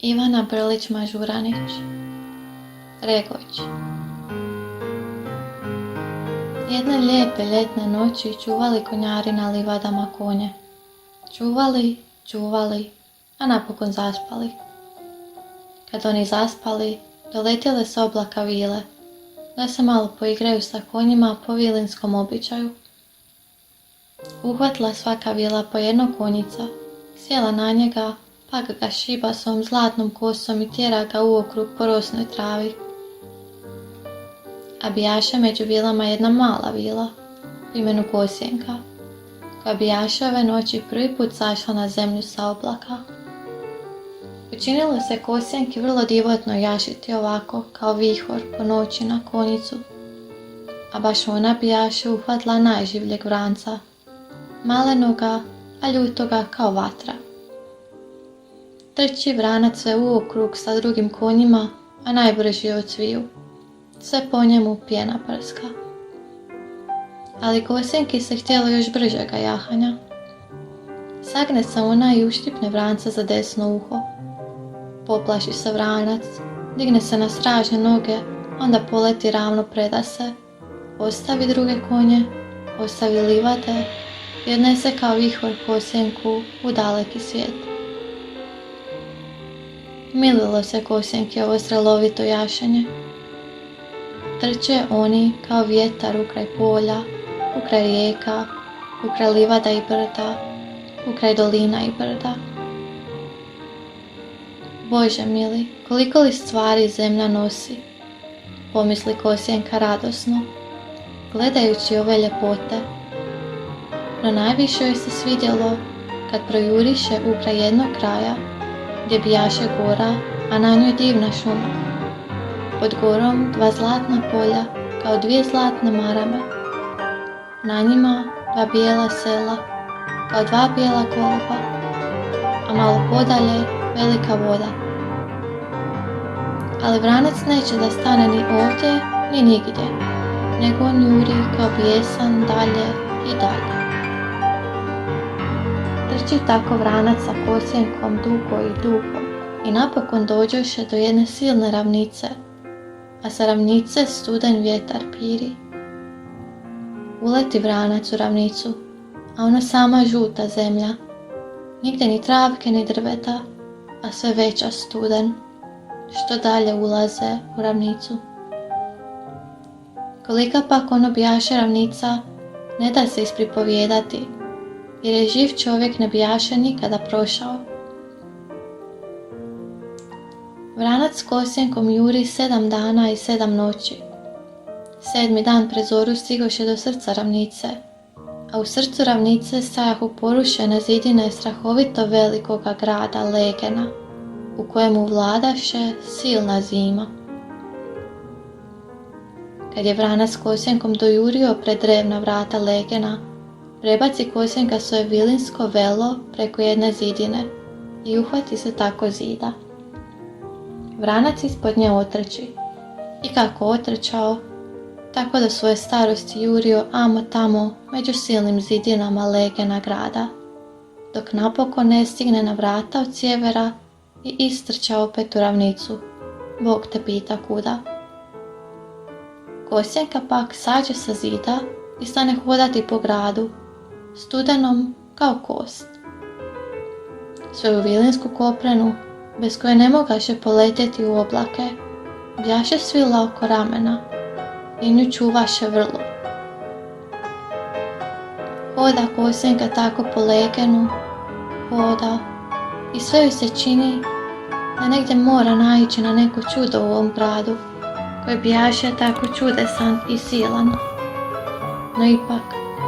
Ivana Brlić-Mažuranić. Regoć. Jedne lijepe ljetne noći čuvali konjari na livadama konje. Čuvali, a napokon zaspali. Kad oni zaspali, doletjele s oblaka vile, da se malo poigraju sa konjima po vilinskom običaju. Uhvatila svaka vila po jednog konjica, sjela na njega, pa ga šiba svom zlatnom kosom i tjera ga uokrug po rosnoj travi. A bijaše među vilama jedna mala vila, u imenu Kosjenka, koja bijaše ove noći prvi put sašla na zemlju sa oblaka. Učinilo se Kosjenki vrlo divotno jašiti ovako, kao vihor po noći na konjicu, a baš ona bijaše uhvatila najživljeg vranca, malenoga, a ljutoga kao vatra. Trči vranac sve uokrug sa drugim konjima, a najbrži od sviju. Sve po njemu pjena prska. Ali Kosjenki se htjelo još bržega jahanja. Sagne se ona i uštipne vranca za desno uho. Poplaši se vranac, digne se na stražne noge, onda poleti ravno predase, ostavi druge konje, ostavi livade i odnese kao vihor Kosjenku u daleki svijet. Mililo se Kosjenki ovo strelovito jašenje. Trče oni kao vjetar ukraj polja, ukraj rijeka, ukraj livada i brda, ukraj dolina i brda. Bože mili, koliko li stvari zemlja nosi, pomisli Kosjenka radosno, gledajući ove ljepote. No najviše joj se svidjelo kad projuriše ukraj jednog kraja, gdje bijaše gora, a na njoj divna šuma. Pod gorom dva zlatna polja, kao dvije zlatne marame. Na njima dva bijela sela, kao dva bijela goluba, a malo podalje velika voda. Ali vranac neće da stane ni ovdje, ni nigdje, nego on juri kao bijesan dalje i dalje. Trči tako vranac sa Kosjenkom dugo i napokon dođoše do jedne silne ravnice, a sa ravnice studen vjetar piri. Uleti vranac u ravnicu, a ona sama žuta zemlja, nigdje ni travke ni drveta, a sve veća studen, što dalje ulaze u ravnicu. Kolika pak ono bijaše ravnica, ne da se ispripovijedati, jer je živ čovjek ne bijaše nikada prošao. Vranac s Kosjenkom juri 7 dana i 7 noći. 7. dan pred zoru stigoše do srca ravnice, a u srcu ravnice stajahu porušene zidine strahovito velikoga grada Legena, u kojemu vladaše silna zima. Kad je vranac s Kosjenkom dojurio pred drevna vrata Legena, prebaci Kosjenka svoje vilinsko velo preko jedne zidine i uhvati se tako zida. Vranac ispod nje otrči i kako otrčao, tako da svoje starosti jurio amo tamo među silnim zidinama Legena grada, dok napokon ne stigne na vrata od sjevera i istrča opet u ravnicu, Bog te pita kuda. Kosjenka pak sađe sa zida i stane hodati po gradu, studenom kao kost. Svoju vilinsku koprenu, bez koje ne mogaše poletjeti u oblake, bjaše svila oko ramena i nju čuvaše vrlo. Hoda Kosjenka tako po Legenu, hoda i sve joj se čini da negdje mora naići na neko čudo u ovom gradu, koji bjaše tako čudesan i silan. No ipak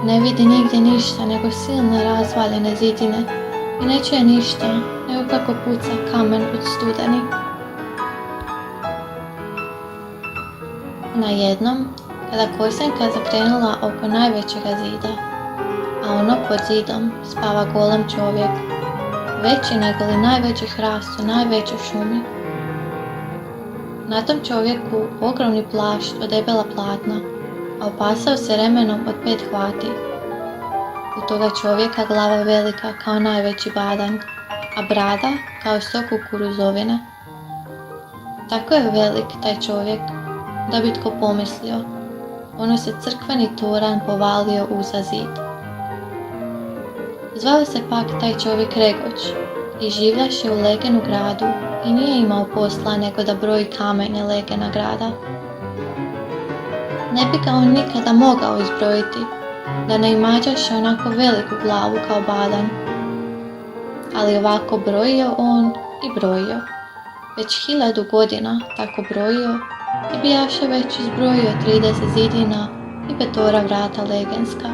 ne vidi nigdje ništa nego silne razvaljene zidine i ne čuje ništa nego kako puca kamen od studeni. Najednom, kada Kosjenka zakrenula oko najvećega zida, a ono pod zidom spava golem čovjek, veći nego li najveći hrast u najvećoj šumi. Na tom čovjeku ogromni plašt od debela platna, a opasao se remenom od 5 hvati. U toga čovjeka glava velika kao najveći badanj, a brada kao sok kukuruzovine. Tako je velik taj čovjek, da bi tko pomislio, ono se crkveni toran povalio uza zid. Zvao se pak taj čovjek Regoć i življaše u legenu gradu i nije imao posla nego da broji kamenje legena grada. Ne bi ga on nikada mogao izbrojiti, da ne imađaše onako veliku glavu kao badanj. Ali ovako brojio on i brojio. Već 1000 godina tako brojio i bijaše već izbrojio 30 zidina i 5 vrata legenska.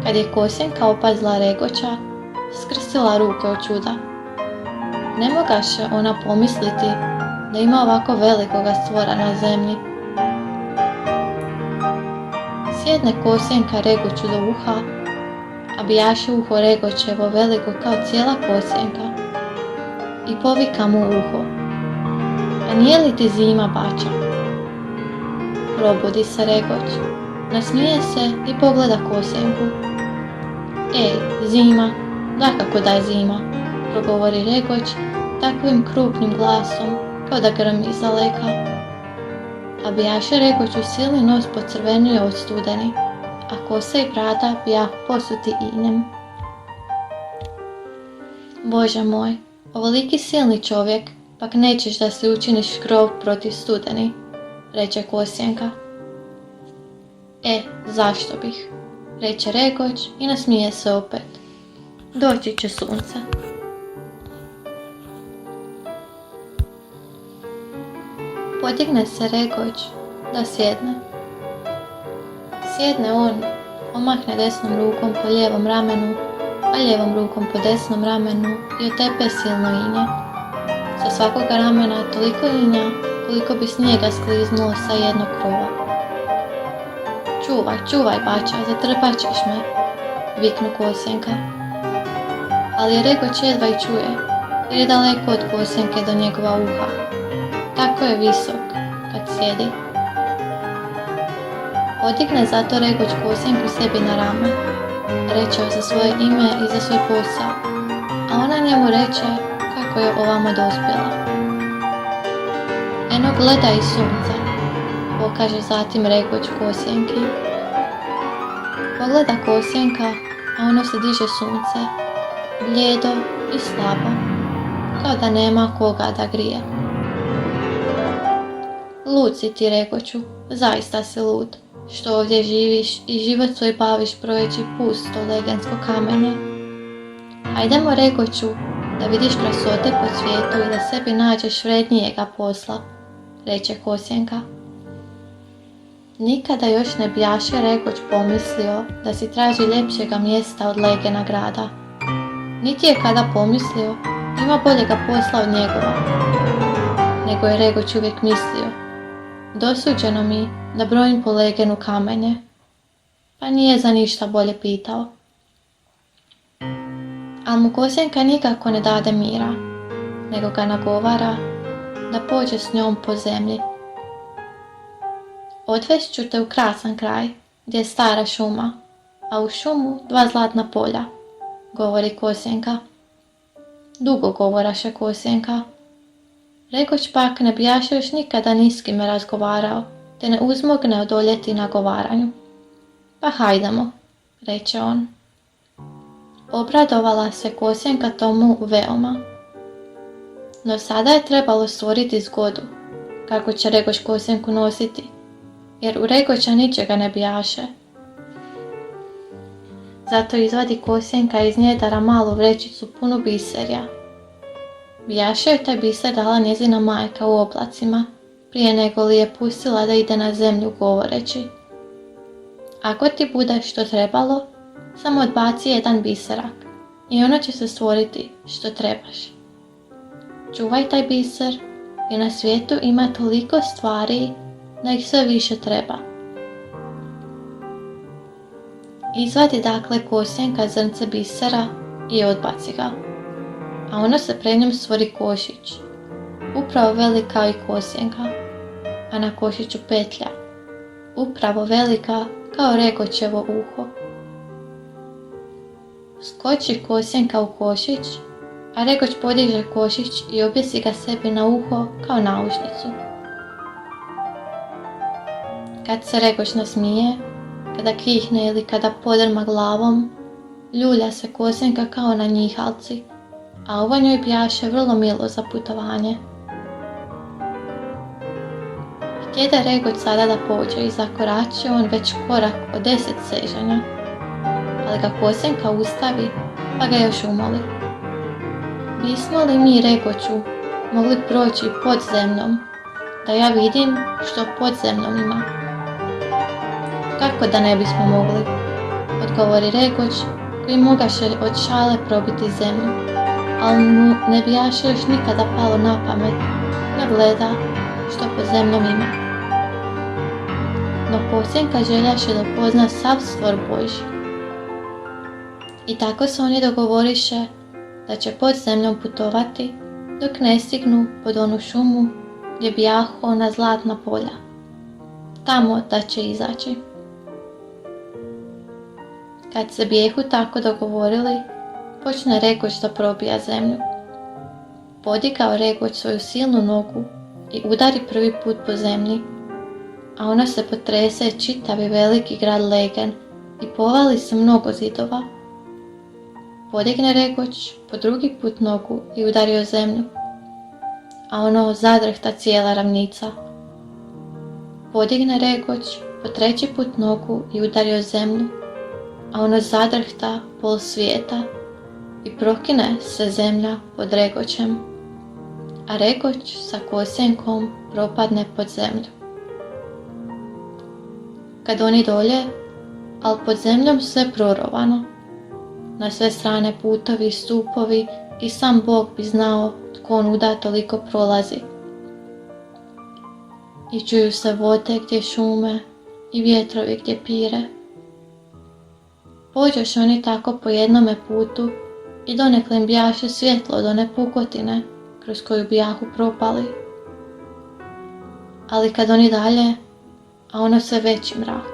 Kad je Kosjenka opazila Regoća, skrsila ruke od čuda. Ne mogaše ona pomisliti da ima ovako velikoga stvora na zemlji. Sjedne Kosjenka Regoću do uha, a bijaše uho Regoćevo veliko kao cijela Kosjenka, i povika mu u uho: "A nije li ti zima, bača?" Probudi se Regoć, nasmije se i pogleda Kosjenku. "Ej, zima, dakako da je zima," progovori Regoć takvim krupnim glasom kao da grmi izdaleka. A bijaše Regoću silni nos pocrvenio od studeni, a kosa i brada bijah posuti injem. "Bože moj, ovoliki silni čovjek, pak nećeš da se učiniš krov protiv studeni," reče Kosjenka. Zašto bih?" reče Regoć i nasmije se opet. "Doći će sunce." Podigne se Regoć da sjedne. Sjedne on, omahne desnom rukom po lijevom ramenu, a lijevom rukom po desnom ramenu i otepe silno inje. Sa svakoga ramena toliko inja koliko bi s njega skliznulo sa jednog krova. "Čuvaj, čuvaj, bača, zatrpat ćeš me," viknu Kosjenka. Ali je Regoć jedva i čuje, jer je daleko od Kosjenke do njegova uha. Tako je visok kad sjedi. Podigne zato Regoć Kosjenku sebi na rame, reče joj za svoje ime i za svoj posao, a ona njemu reče kako je ovamo dospjela. "Eno, gledaj sunce," pokaže zatim Regoć Kosjenki. Pogleda Kosjenka, a ono se diže sunce, bljedo i slabo, kao da nema koga da grije. "Lud si ti, Regoću, zaista si lud, što ovdje živiš i život svoj baviš brojeći pusto legensko kamenje. Hajdemo, Regoću, da vidiš krasote po svijetu i da sebi nađeš vrednijega posla," reče Kosjenka. Nikada još ne bijaše Regoć pomislio da si traži ljepšega mjesta od legena grada. Niti je kada pomislio ima boljega posla od njegova. Nego je Regoć uvijek mislio: "Dosuđeno mi da brojim po legenu kamenje," pa nije za ništa bolje pitao. Al mu Kosjenka nikako ne dade mira, nego ga nagovara da pođe s njom po zemlji. "Odvest ću te u krasan kraj, gdje je stara šuma, a u šumu 2 zlatna polja," govori Kosjenka. Dugo govoraše Kosjenka. Regoć pak ne bijaše još nikada ni s kime razgovarao, te ne uzmogne odoljeti nagovaranju. "Pa hajdemo," reče on. Obradovala se Kosjenka tomu veoma. No sada je trebalo stvoriti zgodu, kako će Regoć Kosjenku nositi, jer u Regoća ničega ne bijaše. Zato izvadi Kosjenka iz njedara malu vrećicu punu biserja. Bijaše joj taj biser dala njezina majka u oblacima, prije nego li je pustila da ide na zemlju govoreći: "Ako ti bude što trebalo, samo odbaci jedan biserak i ono će se stvoriti što trebaš. Čuvaj taj biser, jer na svijetu ima toliko stvari da ih sve više treba." Izvadi dakle Kosjenka zrnce bisera i odbaci ga, a ono se pred njom stvori košić, upravo velika kao i Kosjenka, a na košiću petlja, upravo velika kao Regoćevo uho. Skoči Kosjenka u košić, a Regoć podiže košić i objesi ga sebi na uho kao naušnicu. Kad se Regoć nasmije, kada kihne ili kada podrma glavom, ljulja se Kosjenka kao na njihalci, a ovo njoj bjaše vrlo milo za putovanje. Htjede Regoć sada da pođe i zakorači on već korak od 10 sežanja, ali ga Kosjenka ustavi pa ga još umoli. Bismo li mi, Regoću, mogli proći pod zemljom, da ja vidim što pod zemljom ima? Kako da ne bismo mogli, odgovori Regoć, koji mogaše od šale probiti zemlju, ali mu ne bijaše još nikada palo na pamet da gleda što pod zemljom ima. No Kosjenka željaše da pozna sav stvor Božji. I tako se oni dogovoriše da će pod zemljom putovati dok ne stignu pod onu šumu gdje bijahu ona zlatna polja. Tamo da će izaći. Kad se bijehu tako dogovorili, počne Regoć da probija zemlju. Podigao Regoć svoju silnu nogu i udari prvi put po zemlji, a ona se potrese čitavi veliki grad Legen i povali se mnogo zidova. Podigne Regoć po drugi put nogu i udari o zemlju, a ono zadrhta cijela ravnica. Podigne Regoć po treći put nogu i udari o zemlju, a ono zadrhta pol svijeta i prokine se zemlja pod Regoćem, a Regoć sa Kosjenkom propadne pod zemlju. Kad oni dolje, al pod zemljom sve prorovano, na sve strane putovi, stupovi i sam Bog bi znao tko onuda toliko prolazi. I čuju se vode gdje šume i vjetrovi gdje pire. Pođoš oni tako po jednome putu i donekle im bijaše svjetlo od one pukotine kroz koju bijahu propali. Ali kad oni dalje, a ono sve veći mrak,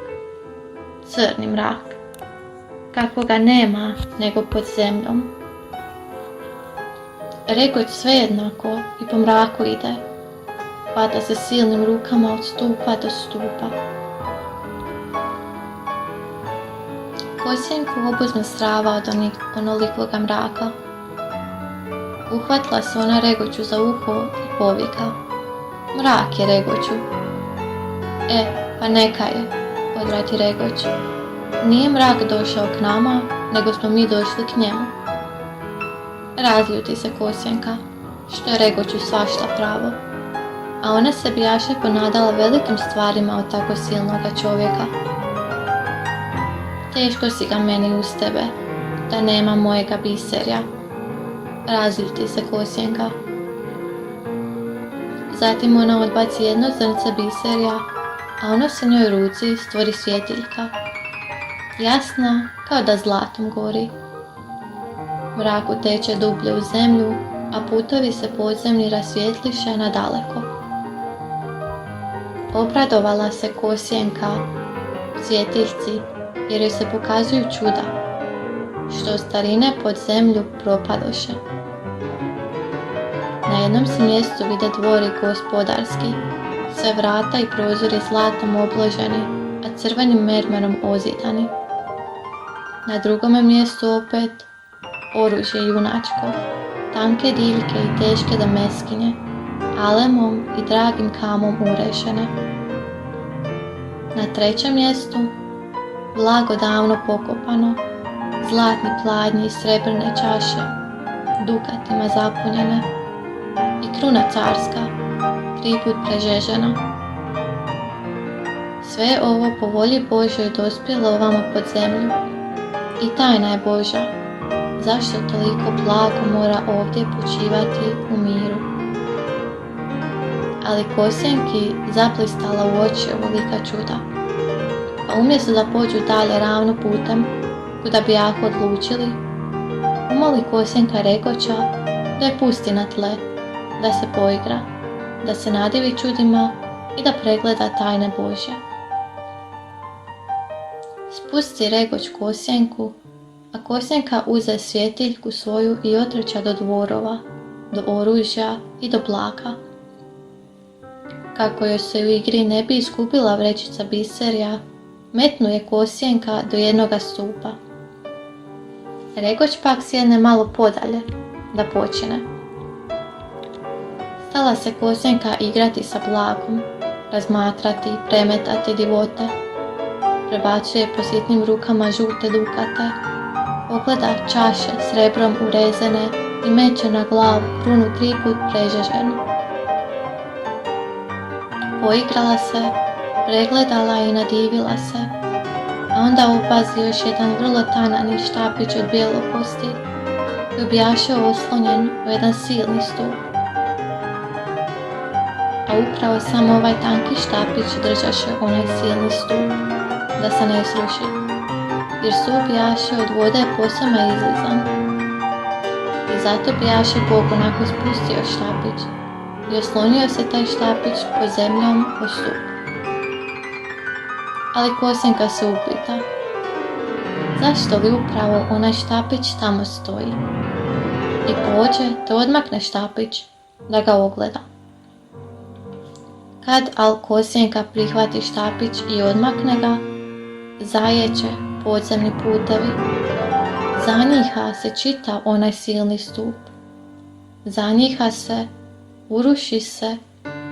crni mrak, kakvoga nema nego pod zemljom. Regoć svejednako i po mraku ide, hvata se silnim rukama od stupa do stupa. Kosjenku obuzme strava od onolikloga mraka. Uhvatila se ona Regoću za uho i povika: "Mrak je, Regoću." Pa neka je, odvrati Regoć. Nije mrak došao k nama, nego smo mi došli k njemu. Razljuti se Kosjenka, što je Regoću svašta pravo, a ona se bijaše ponadala velikim stvarima od tako silnoga čovjeka. Teško si ga meni uz tebe, da nema mojega biserja, razljuti se Kosjenka. Zatim ona odbaci jedno zrnce biserja, a ono se njoj u ruci stvori svjetiljka, jasna kao da zlatom gori. Mrak uteče dublje u zemlju, a putovi se podzemni rasvjetliše nadaleko. Obradovala se Kosjenka svjetiljci, jer joj se pokazuju čuda, što od starine pod zemlju propadoše. Na jednom se mjestu vide dvori gospodarski, sve vrata i prozori zlatom obloženi, a crvenim mermerom ozidani. Na drugome mjestu opet oružje junačko, tanke diljke i teške dameskinje, alemom i dragim kamom urešene. Na trećem mjestu blago davno pokopano, zlatni pladnji i srebrne čaše, dukatima zapunjene, i kruna carska, 3 put prežežena. Sve je ovo po volji Božjoj dospjelo ovamo pod zemlju. I tajna je Božja, zašto toliko blago mora ovdje počivati u miru. Ali Kosjenki zaplistala u oči ovolika čuda, a umjesto da pođu dalje ravno putem, kuda bi jako odlučili, umoli Kosjenka Regoća da je pusti na tle, da se poigra, da se nadivi čudima i da pregleda tajne Božje. Spusti Regoć Kosjenku, a Kosjenka uze svjetiljku svoju i otrča do dvorova, do oružja i do blaka. Kako joj se u igri ne bi iskupila vrećica biserja, metnuje Kosjenka do jednoga stupa. Regoć pak sjedne malo podalje, da počine. Stala se Kosjenka igrati sa blagom, razmatrati, premetati divote. Prebacuje po sitnim rukama žute dukate, ogleda čaše srebrom urezene i meće na glavu krunu 3 put prežeženu. Poigrala se, pregledala i nadivila se, a onda opazi još jedan vrlo tanani štapić od bijelokosti koji bijaše oslonjen u jedan silni stup. A upravo samo ovaj tanki štapić držaše onaj silni stup, da se ne sruši, jer stup bijaše od vode posama izlizan. I zato bijaše Bog onako spustio štapić i oslonio se taj štapić pod zemljom o stup. Ali Kosjenka se upita, zašto li upravo onaj štapić tamo stoji? I pođe te odmakne štapić da ga ogleda. Kad Kosjenka prihvati štapić i odmakne ga, zajeće podzemni putevi, zanjiha se čitav onaj silni stup, zanjiha se, uruši se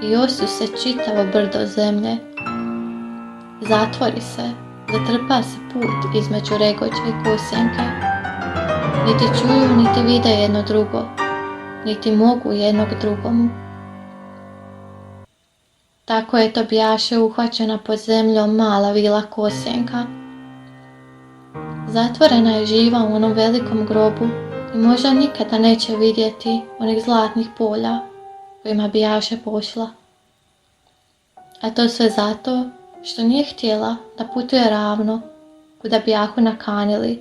i osu se čitavo brdo zemlje, zatvori se, zatrpa se put između Regoća i Kosjenke, niti čuju niti vide jedno drugo, niti mogu jednog drugomu. Tako je to bijaše uhvaćena pod zemljom mala vila Kosjenka. Zatvorena je živa u onom velikom grobu i možda nikada neće vidjeti onih zlatnih polja kojima bijaše pošla. A to sve zato što nije htjela da putuje ravno kuda bijahu nakanili,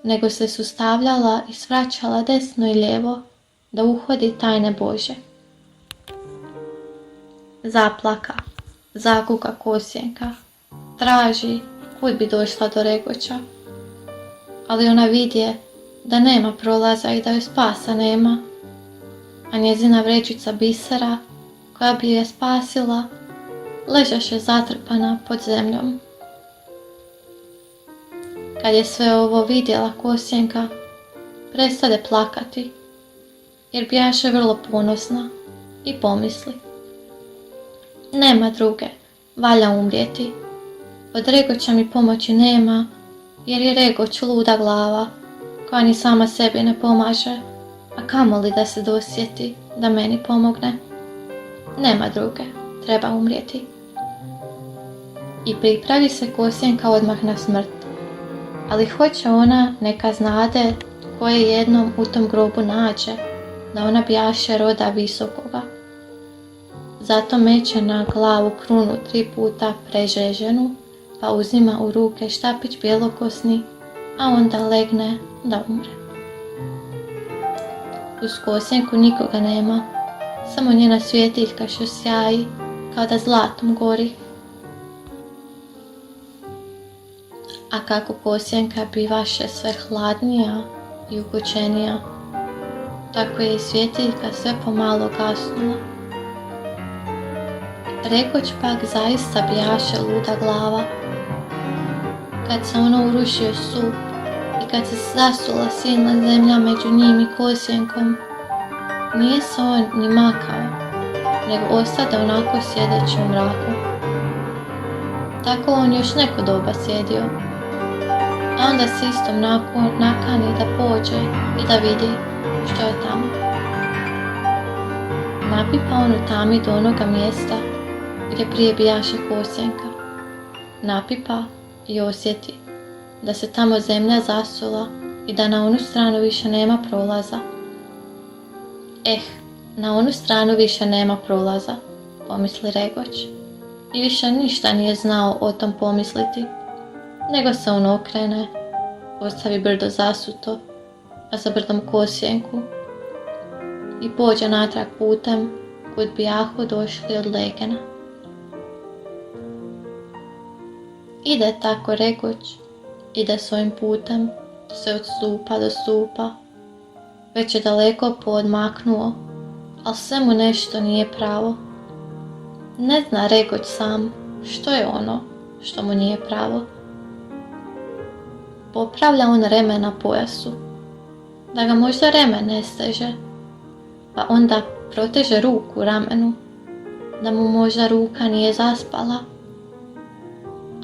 nego se sustavljala i svraćala desno i lijevo da uhodi tajne Božje. Zaplaka, zakuka Kosjenka, traži kud bi došla do Regoća, ali ona vidje da nema prolaza i da joj spasa nema, a njezina vrećica bisera koja bi je spasila ležaše zatrpana pod zemljom. Kad je sve ovo vidjela Kosjenka, prestade plakati, jer bijaše vrlo ponosna i pomisli, nema druge, valja umrijeti. Od Regoća mi pomoći nema, jer je Regoć luda glava, koja ni sama sebi ne pomaže, a kamoli da se dosjeti da meni pomogne. Nema druge, treba umrijeti. I pripravi se Kosjenka odmah na smrt, ali hoće ona neka znade koje jednom u tom grobu nađe, da ona bijaše roda visokoga. Zato meće na glavu krunu 3 puta prežeženu, pa uzima u ruke štapić bjelokosni, a onda legne da umre. Uz Kosjenku nikoga nema, samo njena svjetiljka što sjaji kao da zlatom gori. A kako Kosjenka bivaše sve hladnija i ukočenija, tako je i svjetiljka sve pomalo gasnula. Regoć pak zaista bijaše luda glava. Kad se ono urušio stup i kad se zasula silna zemlja među njim i Kosjenkom, nije se on ni makao, nego ostade onako sjedeći u mraku. Tako on još neko doba sjedio, a onda se istom nakani da pođe i da vidi što je tamo. Napipa on u tami do onoga mjesta gdje prije bijaše Kosjenka. Napipa i osjeti da se tamo zemlja zasula i da na onu stranu više nema prolaza. Na onu stranu više nema prolaza, pomisli Regoć, i više ništa nije znao o tom pomisliti, nego se on okrene, ostavi brdo zasuto, a za brdom Kosjenku, i pođe natrag putem kud bijahu došli od Legena. Ide tako Regoć, ide svojim putem se od stupa do stupa. Već je daleko poodmaknuo, ali sve mu nešto nije pravo. Ne zna Regoć sam što je ono što mu nije pravo. Popravlja on remen na pojasu, da ga možda remen ne steže, pa onda proteže ruku ramenu, da mu možda ruka nije zaspala.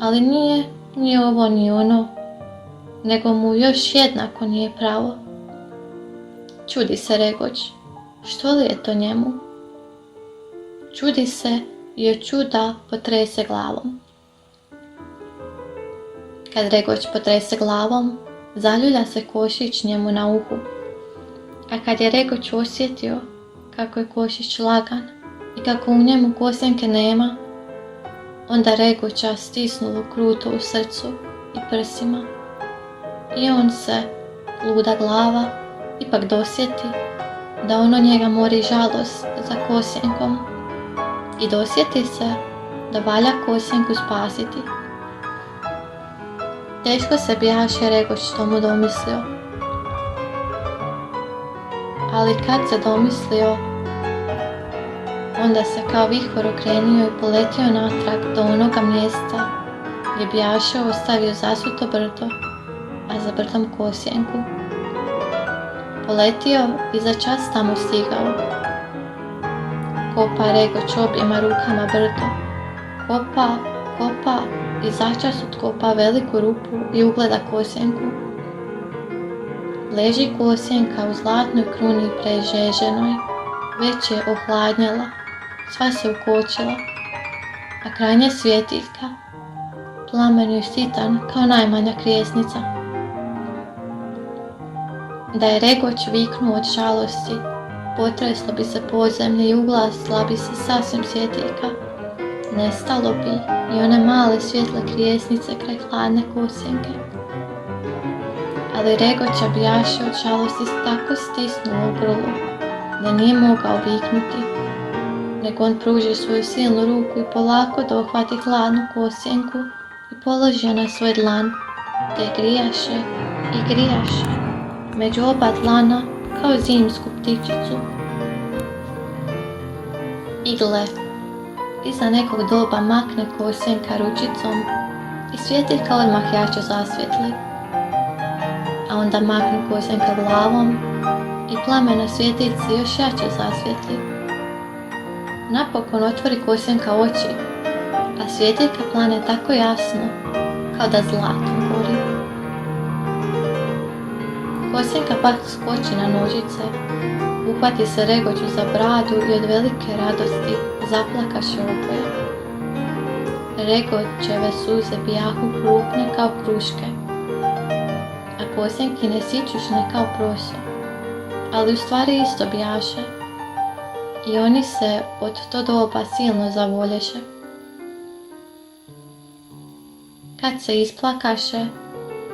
Ali nije ni ovo ni ono, nego mu još jednako nije pravo. Čudi se Regoć, što li je to njemu? Čudi se i od čuda potrese glavom. Kad Regoć potrese glavom, zaljulja se košić njemu na uhu. A kad je Regoć osjetio kako je košić lagan i kako u njemu kosenke nema, onda Regoća stisnulo kruto u srcu i prsima. I on se, luda glava, ipak dosjeti da ono njega mori žalost za kosjenkom i dosjeti se da valja kosjenku spasiti. Teško se bijaše Regoć što mu domislio. Ali kad se domislio, onda se kao vihor okrenio i poletio natrag do onoga mjesta gdje bijaše ostavio zasuto brdo, a za brdom kosjenku. Poletio i za čas tamo stigao. Kopa Regoć objema rukama brdo. Kopa, kopa i začas otkopa veliku rupu i ugleda kosjenku. Leži kosjenka u zlatnoj kruni prežeženoj, već je ohladnjela, sva se ukočila, a krajnja svjetiljka, plamen joj sitan kao najmanja krijesnica. Da je Regoć viknuo od žalosti, potreslo bi se podzemlje i uglasila bi se sasvim svjetiljka. Nestalo bi i one male svjetle krijesnice kraj hladne kosjenke. Ali Regoća bijaše od žalosti tako stisnulo u grlu da nije mogao viknuti, nego on pruži svoju silnu ruku i polako dohvati hladnu kosjenku i položi na svoj dlan, te grijaše i grijaše među oba dlana kao zimsku ptičicu. I gle, iza nekog doba makne kosjenka ručicom i svjetiljka odmah jače zasvjetli. A onda makne kosjenka glavom i plamen na svjetiljci još jače zasvjetli. Napokon otvori kosjenka oči, a svjetiljka plane tako jasno kao da zlatom gori. Kosjenka pak skoči na nožice, uhvati se Regoću za bradu i od velike radosti zaplakaše oboje. Regoćeve suze bijahu krupne kao kruške, a kosjenkine sićušne kao proso, ali u stvari isto bijaše i oni se od to doba silno zavolješe. Kad se isplakaše,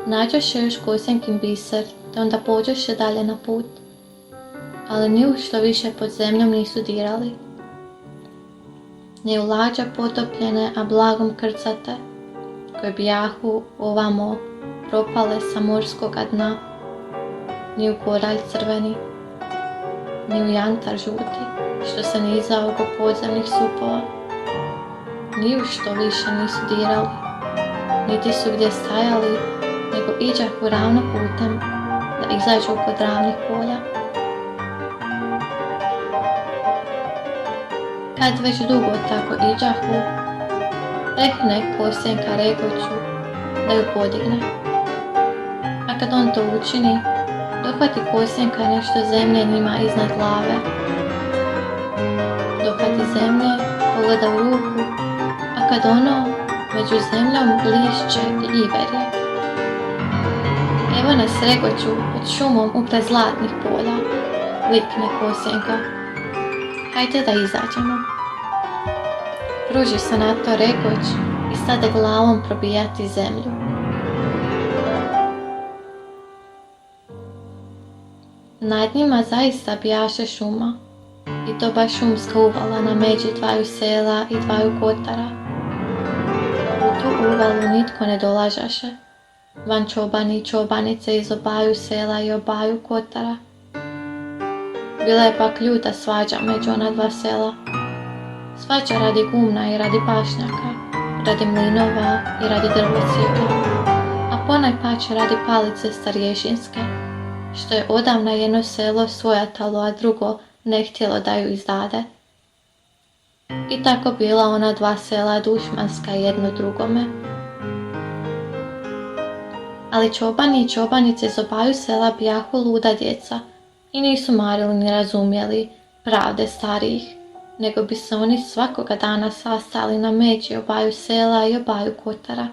nađoše još kosjenkin biser, te onda pođoše dalje na put, ali ni u što više pod zemljom nisu dirali. Ni u lađa potopljene, a blagom krcate, koje bijahu ovamo propale sa morskoga dna, ni u koralj crveni, ni u jantar žuti, što se nizao oko podzemnih supova. Ni u što više nisu dirali, niti su gdje stajali, nego iđahu ravno putem da izađu kod ravnih polja. Kad već dugo tako iđahu, rekne kosjenka Regoću da ju podigne. A kad on to učini, dohvati kosjenka nešto zemlje njima iznad glave. Dohvati zemlje, pogleda u ruku, a kad ono među zemljom blišće i iverje. Evo nas Regoću pod šumom ukraj zlatnih polja, likne kosjenka. Hajde da izađemo. Pruži se na to Regoć i stade glavom probijati zemlju. Nad njima zaista bijaše šuma, i to baš šumska uvala na međi dvaju sela i dvaju kotara. U tu uvalu nitko ne dolažaše, van čobani i čobanice iz obaju sela i obaju kotara. Bila je pak ljuta svađa među ona dva sela. Svađa radi gumna i radi pašnjaka, radi mlinova i radi drvosjeka, a ponajpače radi palice starješinske, što je odavna jedno selo svojatalo, a drugo ne htjelo da ju izdade. I tako bila ona dva sela dušmanska jedno drugome. Ali čobani i čobanice iz obaju sela bijahu luda djeca i nisu marili ni razumjeli pravde starijih, nego bi se oni svakoga dana sastali na međi obaju sela i obaju kotara.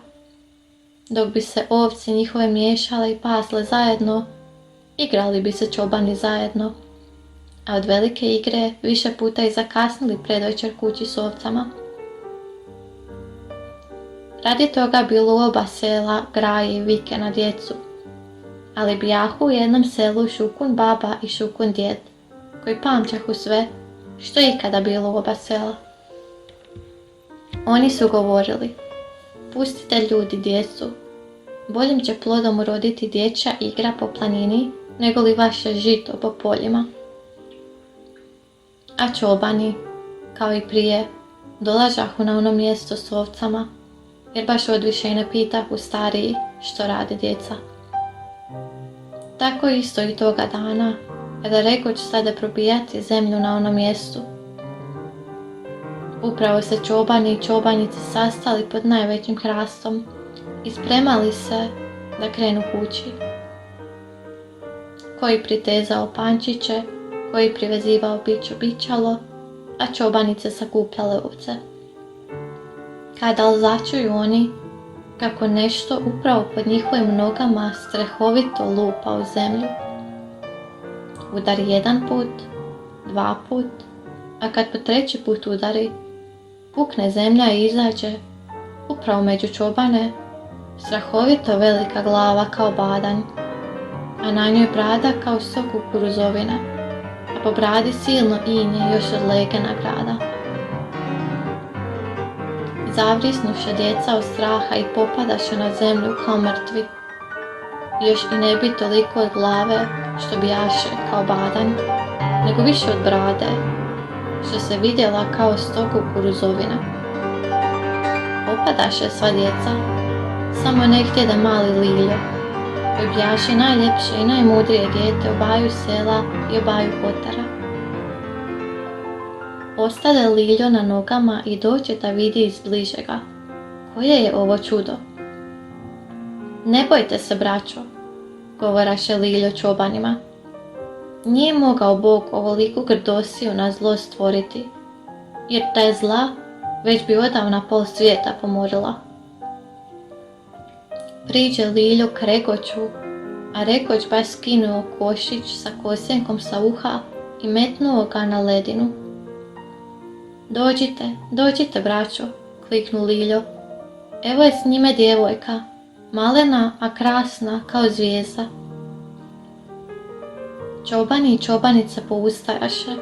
Dok bi se ovce njihove miješale i pasle zajedno, igrali bi se čobani zajedno, a od velike igre više puta i zakasnili predvečer kući s ovcama. Radi toga bilo u oba sela graje i vike na djecu, ali bijahu u jednom selu Šukun baba i Šukun djed, koji pamćahu sve što je ikada bilo u oba sela. Oni su govorili: pustite ljudi djecu, boljim će plodom uroditi dječja igra po planini, nego li vaše žito po poljima. A čobani, kao i prije, dolažahu na ono mjesto s ovcama, jer baš odviše i ne pitahu stariji što rade djeca. Tako isto i toga dana, kada rekoć sade probijati zemlju na onom mjestu. Upravo se čobani i čobanice sastali pod najvećim hrastom i spremali se da krenu kući. Koji pritezao pančiće, koji privezivao biću bičalo, a čobanice sakupljale ovce. Kada li začuju oni kako nešto upravo pod njihovim nogama strehovito lupa u zemlju. Udari jedan put, dva put, a kad po treći put udari, pukne zemlja i izađe, upravo među čobane, strahovito velika glava kao badanj, a na njoj brada kao sok kukuruzovine, a po bradi silno inje još od legena grada. Zavrisnuše djeca od straha i popadaše na zemlju kao mrtvi. Još i ne bi toliko od glave što bijaše kao badanj, nego više od brade, što se vidjela kao stok kukuruzovine. Popadaše sva djeca, samo ne htjede mali Liljo, koji bijaše najljepše i najmudrije dijete obaju sela i obaju kotara. Ostade Liljo na nogama i dođe da vidi izbližega. Koje je ovo čudo? Ne bojte se, braćo, govoraše Liljo čobanima. Nije mogao Bog ovoliku grdosiju na zlo stvoriti, jer da je zla, već bi odavna pol svijeta pomorila. Priđe Liljo k Regoću, a Regoć baš skinuo košić sa kosjenkom sa uha i metnuo ga na ledinu. Dođite, dođite, braćo, kliknu Liljo. Evo je s njime djevojka, malena, a krasna kao zvijezda. Čobani i čobanice poustajaše,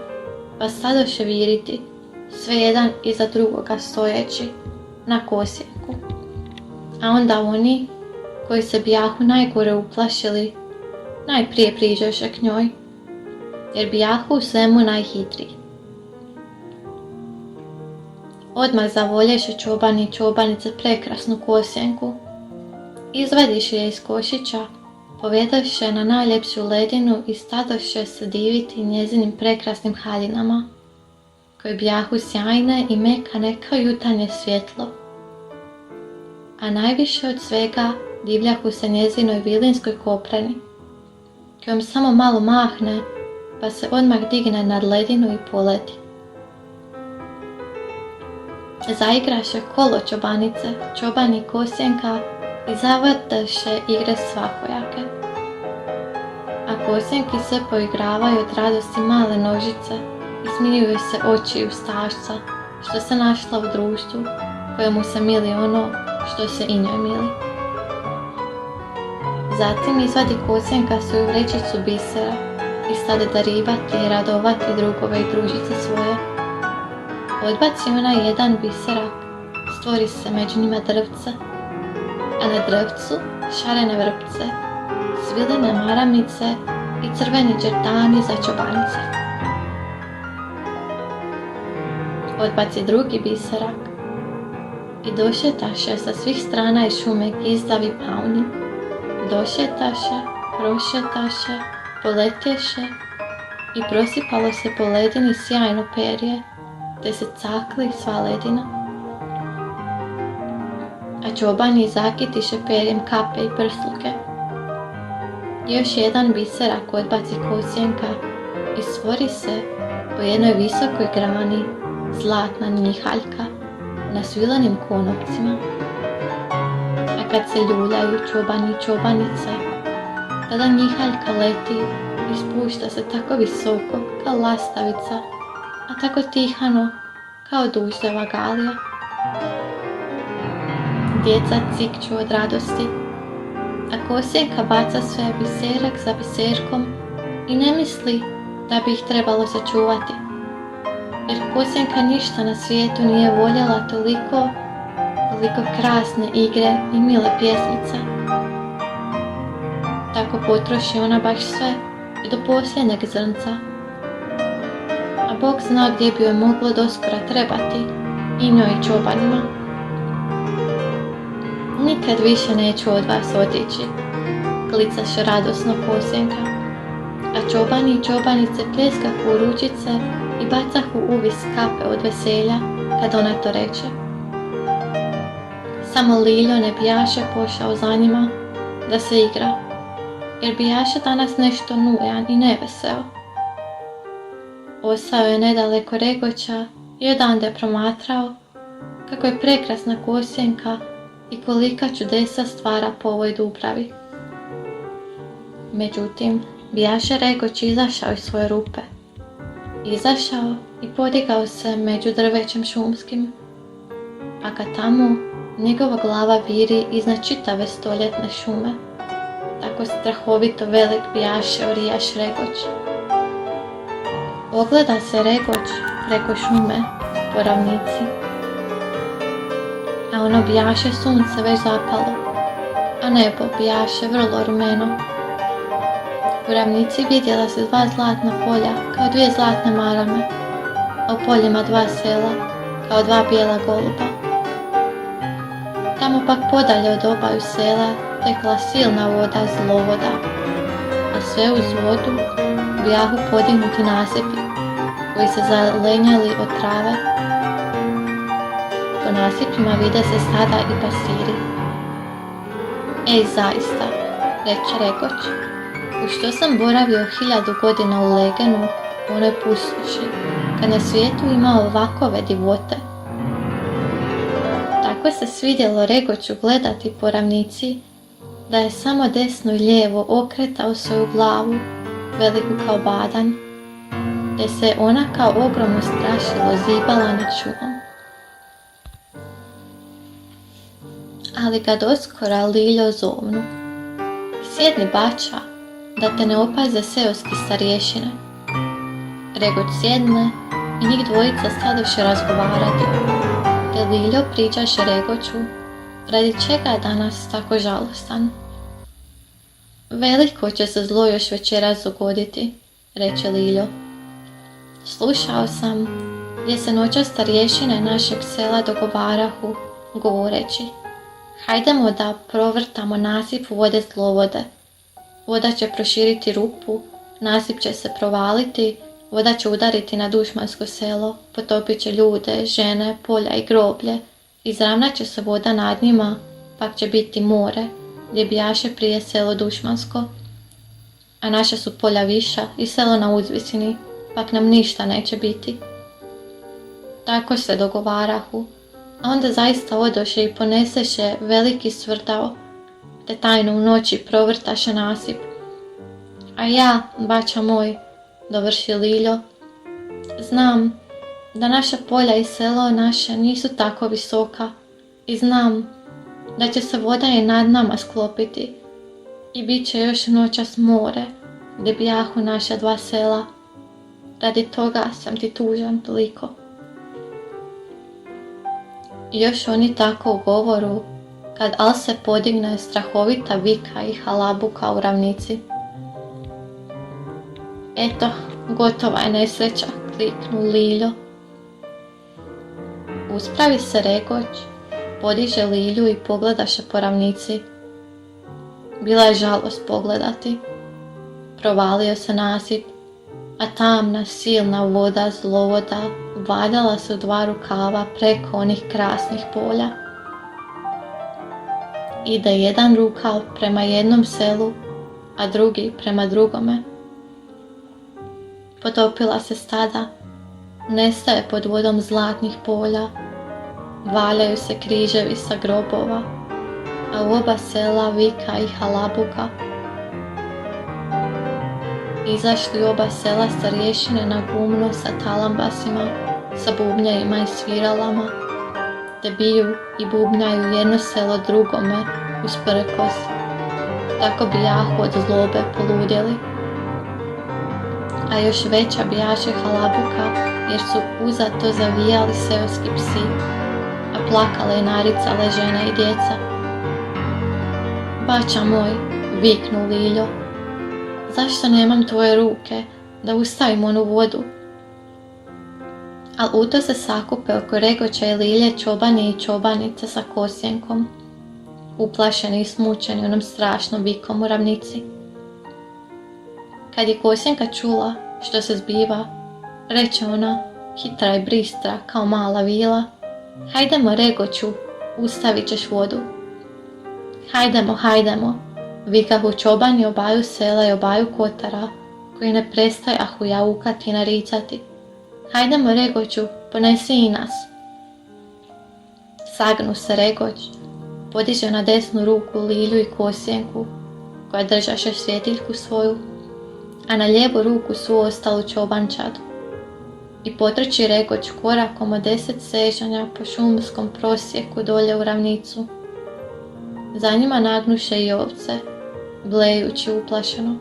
pa stadoše viriti, sve jedan iza drugoga stojeći, na kosjenku. A onda oni, koji se bijahu najgore uplašili, najprije priđoše k njoj, jer bijahu u svemu najhitriji. Odmah zavolješe čobani i čobanice prekrasnu kosjenku. Izvadiše je iz košića, povjedoše na najljepšu ledinu i stadoše se diviti njezinim prekrasnim haljinama, koje bijahu sjajne i mekane kao jutarnje svjetlo. A najviše od svega divljahu se njezinoj vilinskoj kopreni, kojom samo malo mahne, pa se odmah digne nad ledinu i poleti. Zaigraše kolo čobanice, čobani kosjenka i zavrtaše igre svakojake. A kosjenki se poigravaju od radosti male nožice i smiju joj se oči ustašca, što se našla u društvu, kojemu se mili ono što se i njoj mili. Zatim izvadi kosjenka svoju vrećicu bisera i stade darivati i radovati drugove i družice svoje. Odbaci ona jedan biserak, stvori se među njima drvce, a na drvcu šarene vrpce, svilene maramice i crveni đerdani za čobance. Odbaci drugi biserak i došetaše sa svih strana iz šume gizdavi pauni. Došetaše, prošetaše, poletješe i prosipalo se po ledini sjajno perje, te se cakli sva ledina. A čobani zakitiše perjem kape i prsluke. Još jedan biserak odbaci Kosjenka i stvori se po jednoj visokoj grani zlatna njihaljka na svilenim konopcima. A kad se ljuljaju čobani i čobanice, tada njihaljka leti i spušta se tako visoko kao lastavica, a tako tihano kao duždeva galija. Djeca cikću od radosti, a Kosjenka baca sve biserak za biserkom i ne misli da bi ih trebalo sačuvati, jer Kosjenka ništa na svijetu nije voljela toliko krasne igre i mile pjesmice. Tako potroši ona baš sve i do posljednjeg zrnca. A Bog zna gdje bi joj moglo doskora trebati, i njoj i čobanima. Nikad više neću od vas otići, klicaše radosno Kosjenka, a čobani i čobanice pljeskahu u ručice i bacahu uvis kape od veselja kad ona to reče. Samo Liljo ne bijaše pošao za njima da se igra, jer bijaše danas nešto nujan i neveseo. Ostao je nedaleko Regoća i odande promatrao kako je prekrasna Kosjenka i kolika čudesa stvara po ovoj dubravi. Međutim, bijaše Regoć izašao iz svoje rupe. Izašao i podigao se među drvećem šumskim, a kad tamo njegova glava viri iznad čitave stoljetne šume, tako strahovito velik bijaše orijaš Regoć. Ogleda se Regoć preko šume po ravnici, a ono bijaše sunce već zapalo, a nebo bijaše vrlo rumeno. U ravnici vidjela se 2 zlatna polja kao 2 zlatne marame, a u poljima 2 sela kao 2 bijela goluba. Tamo pak podalje od obaju sela tekla silna voda Zlovoda, a sve uz vodu bijahu podignuti nasipi koji se zalenjali od trave. Po nasipima vide se stada i pasiri. Ej, zaista, reče Regoć, u što sam boravio 1000 godina u Legenu, u onoj pustoši, kad na svijetu ima ovakove divote. Tako se svidjelo Regoću gledati po ravnici, da je samo desno i lijevo okretao svoju glavu, veliku kao badanj, te se ona kao ogromno strašilo zibala nad šumom. Ali ga doskora Liljo zovnu. Sjedni, bača, da te ne opaze seoski starješine. Regoć sjedne i njih dvojica stadoše razgovarati, te Liljo pričaše Regoću radi čega je danas tako žalostan. Veliko će se zlo još večeras dogoditi, reče Liljo. Slušao sam gdje se noćas starješine našeg sela dogovarahu, govoreći: hajdemo da provrtamo nasip vode Zlovode. Voda će proširiti rupu, nasip će se provaliti, voda će udariti na dušmansko selo, potopit će ljude, žene, polja i groblje, izravnat će se voda nad njima, pak će biti more, gdje bijaše prije selo dušmansko. A naša su polja viša i selo na uzvisini, pak nam ništa neće biti. Tako se dogovarahu, a onda zaista odoše i poneseše veliki svrdao, te tajno u noći provrtaše nasip. A ja, bača moj, dovrši Liljo, znam da naša polja i selo naše nisu tako visoka i znam da će se voda i nad nama sklopiti i bit će još noćas more gdje bijahu naša 2 sela. Radi toga sam ti tužan toliko. I još oni tako u govoru kad al se podigne strahovita vika i halabuka u ravnici. Eto, gotova je nesreća, kliknu Liljo. Uspravi se Regoć, podiže Lilju i pogledaše po ravnici. Bila je žalost pogledati. Provalio se nasip, a tamna silna voda zlovoda valjala se u 2 rukava preko onih krasnih polja. Ide jedan rukav prema jednom selu, a drugi prema drugome. Potopila se stada, nestaje pod vodom zlatnih polja, valjaju se križevi sa grobova, a u oba sela vika i halabuka. Izašli oba sela starješine na gumno sa talambasima, sa bubnjajima i sviralama, te biju i bubnjaju jedno selo drugome usprkos, tako bijahu od zlobe poludjeli. A još veća bijaše halabuka, jer su uzato zavijali seoski psi, a plakale i naricale žene i djeca. Bača moj, viknu Liljo, zašto nemam tvoje ruke da ustavim onu vodu? Al u to se sakupe oko Regoća i Lilje čobani i čobanice sa Kosjenkom, uplašeni i smučeni onom strašnom vikom u ravnici. Kad je Kosjenka čula što se zbiva, reče ona, hitra i bristra kao mala vila, hajdemo Regoću, ustavit ćeš vodu. Hajdemo, hajdemo, vikahu čobani obaju sela i obaju kotara, koji ne prestajahu jaukati i naricati. Hajdemo Regoću, ponesi i nas. Sagnu se Regoć, podiže na desnu ruku Lilju i Kosjenku, koja držaše svjetiljku svoju, a na lijevu ruku svu ostalu čobančadu. I potrči Regoć korakom od 10 sežanja po šumskom prosjeku dolje u ravnicu. Za njima nagnuše i ovce, blejući uplašeno.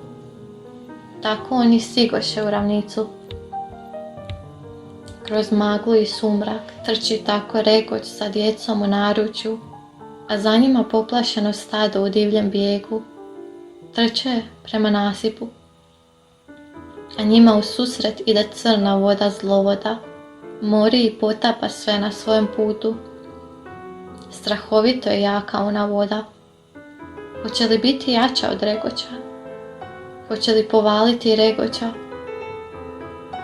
Tako oni stigoše u ravnicu. Kroz maglu i sumrak trči tako Regoć sa djecom u naručju, a za njima poplašeno stado u divljem bijegu. Trče prema nasipu, a njima u susret ide crna voda zlovoda, mori i potapa sve na svojem putu. Strahovito je jaka ona voda. Hoće li biti jača od Regoća? Hoće li povaliti Regoća?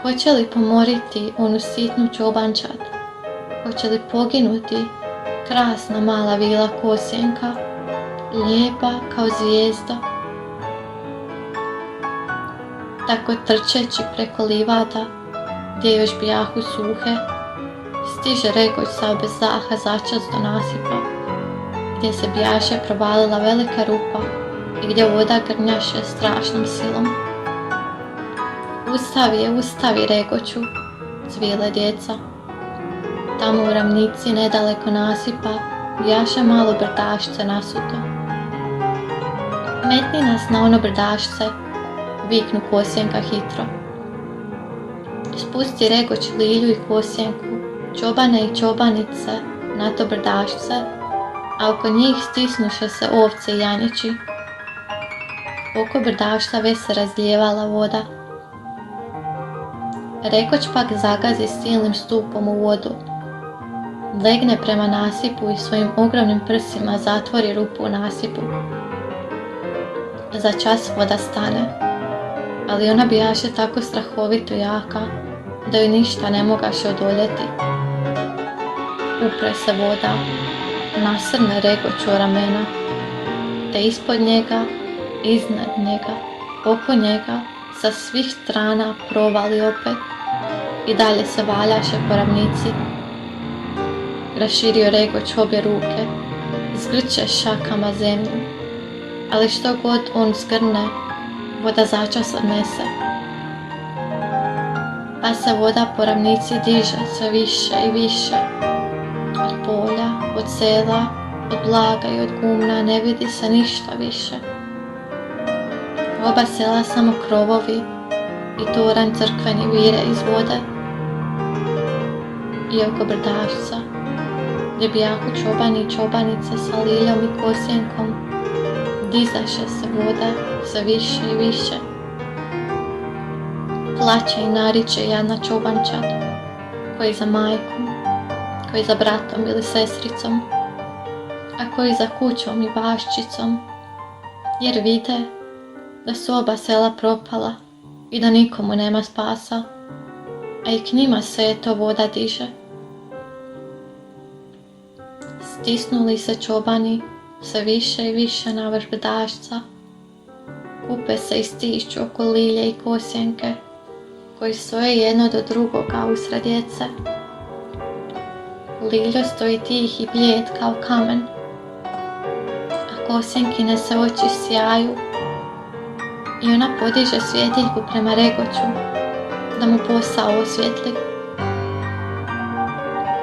Hoće li pomoriti onu sitnu čobančad? Hoće li poginuti krasna mala vila Kosjenka, lijepa kao zvijezda? Tako trčeći preko livada, gdje još bijahu suhe, stiže Regoć sa bez daha začas do nasipa, gdje se bijaše provalila velika rupa i gdje voda grnjaše strašnom silom. Ustavi Regoću, cvile djeca. Tamo u ravnici nedaleko nasipa bijaše malo brdašce nasuto. Metni nas na ono brdašce, viknu Kosjenka hitro. Spusti Regoć Lilju i Kosjenku, čobane i čobanice na to brdašce, a oko njih stisnuše se ovce i janjići. Oko brdašca već se razlijevala voda. Regoć pak zagazi silnim stupom u vodu. Legne prema nasipu i svojim ogromnim prsima zatvori rupu u nasipu. Za čas voda stane, ali ona bijaše tako strahovito jaka da joj ništa ne mogaše odoljeti. Upre se voda, nasrne Regoću o ramena, te ispod njega, iznad njega, oko njega, sa svih strana provali opet i dalje se valjaše po ravnici. Raširio Regoć obje ruke, zgrče šakama zemlju, ali što god on zgrne, voda začas odnese. Pa se voda po ravnici diže sve više i više. Od polja, od sela, od blaga i od gumna ne vidi se ništa više. Oba sela samo krovovi i toranj crkveni vire iz vode. I oko brdašca gdje bijahu čobani i čobanice sa Liljom i Kosjenkom, dizaše se voda sve više i više. Plače i nariče jadna čobančad, koji za majkom, koji za bratom ili sestricom, a koji za kućom i baščicom, jer vide da su oba sela propala i da nikomu nema spasa, a i k njima se eto voda diže. Stisnuli se čobani sve više i više na vrh dašca, kupe se i stišću oko Lilje i Kosjenke, koji stoje jedno do drugoga usred djece. Liljo stoji tih i blijed kao kamen, a Kosjenkine se oči sjaju i ona podiže svjetiljku prema Regoću, da mu posao osvijetli.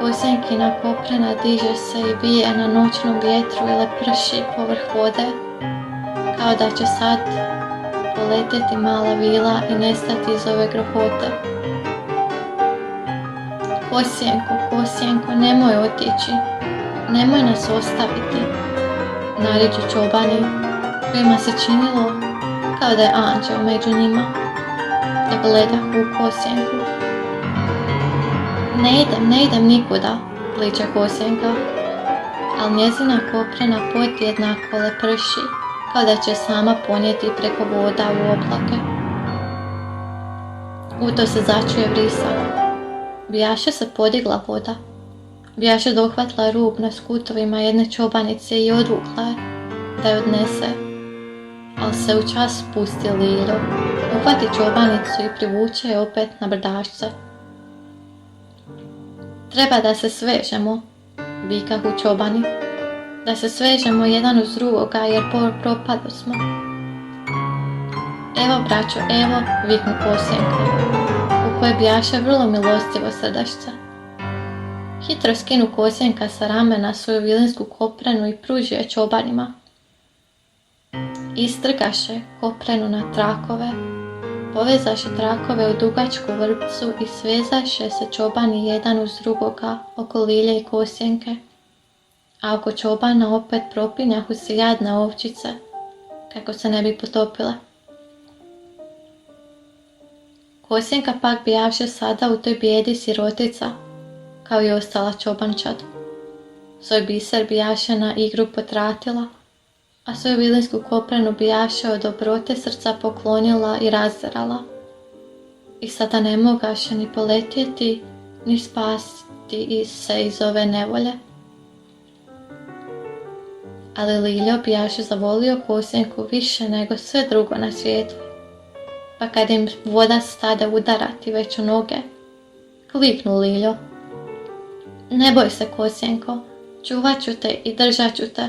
Kosjenkina koprena diže se i bije na noćnom vjetru i leprši povrh vode, kao da će sad poletjeti mala vila i nestati iz ove grohote. Kosjenko, Kosjenko, nemoj otići, nemoj nas ostaviti, nariču čobani, kojima se činilo kao da je anđeo među njima, da gledahu u Kosjenku. Ne idem nikuda, kliče Kosjenka, ali njezina koprena podjednako leprši, kao da će sama ponijeti preko voda u oblake. U to se začuje vrisak. Bijaše se podigla voda. Bijaše dohvatila rub na skutovima jedne čobanice i odvukla je, da je odnese. Ali se u čas spusti Lilo, uhvati čobanicu i privuče je opet na brdašce. Treba da se svežemo, vikahu čobani, da se svežemo jedan uz drugoga jer propado smo. Evo braćo, evo, viknu Kosjenka, u koje bijaše vrlo milostivo srdašce. Hitro skinu Kosjenka sa ramena svoju vilinsku koprenu i pruži je čobanima. Istrgaše koprenu na trakove, povezaše trakove u dugačku vrpcu i svezaše se čobani jedan uz drugoga oko Lilje i Kosjenke, a oko čobana opet propinjahu se jadne ovčice, kako se ne bi potopile. Kosjenka pak bijavše sada u toj bijedi sirotica, kao i ostala čobančad. Svoj biser bijaše na igru potratila, a svoju vilinsku koprenu bijaše od dobrote srca poklonila i razdrala. I sada ne mogaše ni poletjeti, ni spasti se iz ove nevolje. Ali Liljo bijaše zavolio Kosjenku više nego sve drugo na svijetu. Pa kad im voda stade udarati već u noge, kliknu Liljo. Ne boj se, Kosjenko, čuvat ću te i držat ću te,